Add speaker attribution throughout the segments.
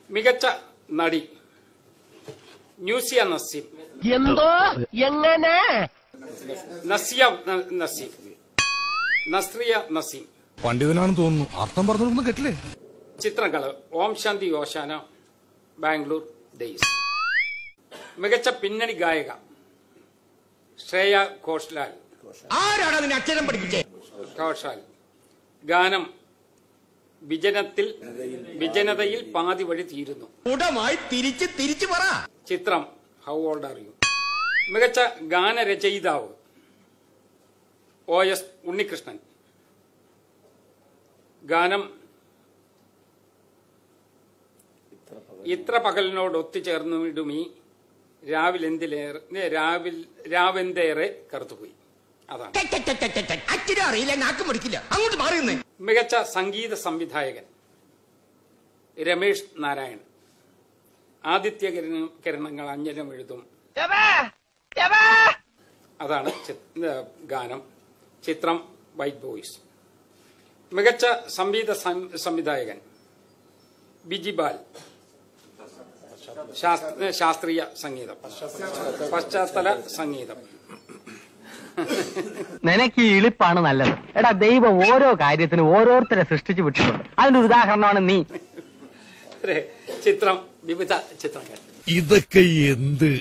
Speaker 1: മികച്ച നടി ന്യൂസിയ നസീം.
Speaker 2: എന്തോ എങ്ങനെ
Speaker 1: നസിയ നസീം, നസ്രിയ നസീം.
Speaker 3: പണ്ഡിതനാണെന്ന് തോന്നുന്നു. അർത്ഥം പറഞ്ഞൊന്നും കേട്ടില്ലേ?
Speaker 1: ചിത്രങ്ങള് ഓം ശാന്തി ഓശാന, ബാംഗ്ലൂർ ഡേയ്സ്. മികച്ച പിന്നണി ഗായിക ശ്രേയ ഘോഷാൽ.
Speaker 2: ആരാണ് അതിന് അക്ഷരം പഠിപ്പിച്ചേ?
Speaker 1: ഘോഷാൽ. ഗാനം വിജനതയിൽ പാതി വഴി തീരുന്നു.
Speaker 2: ഉടമായി തിരിച്ചു പറ.
Speaker 1: ചിത്രം ഹൗ ഓൾഡ് ആർ യു. മികച്ച ഗാനരചയിതാവ് OS ഉണ്ണികൃഷ്ണൻ. ഗാനം ഇത്ര പകലിനോട് ഒത്തുചേർന്നിടുമീ രാവെന്തേറെ കറുത്തുപോയി. അതാണ്.
Speaker 2: അറിയില്ല, നാക്കും പഠിക്കില്ല. അങ്ങോട്ട് മാറിയുന്നേ.
Speaker 1: മികച്ച സംഗീത സംവിധായകൻ രമേഷ് നാരായൺ. ആദിത്യ കിരണങ്ങൾ അഞ്ജനം എഴുതും. അതാണ് ഗാനം. ചിത്രം വൈറ്റ് ബോയ്സ്. മികച്ച സംവിധായകൻ ബിജിബാൽ. ശാസ്ത്രീയ സംഗീതം, പശ്ചാത്തല സംഗീതം.
Speaker 4: നിനക്ക് ഈ ഇളിപ്പാണ് നല്ലത്. എടാ, ദൈവം ഓരോ കാര്യത്തിനും ഓരോരുത്തരെ സൃഷ്ടിച്ചു വിട്ടിട്ടുണ്ട്. അതിന്റെ ഉദാഹരണമാണ് നീ.
Speaker 1: ചിത്രം വിവിധ ചിത്രങ്ങൾ.
Speaker 3: ഇതൊക്കെ എന്ത്?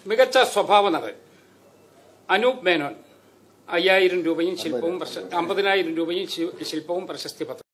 Speaker 1: മികച്ച സ്വഭാവ നടൻ അനൂപ് മേനോൻ. 50,000 രൂപയും ശില്പവും 50,000 രൂപയും ശില്പവും പ്രശസ്തി പത്രം.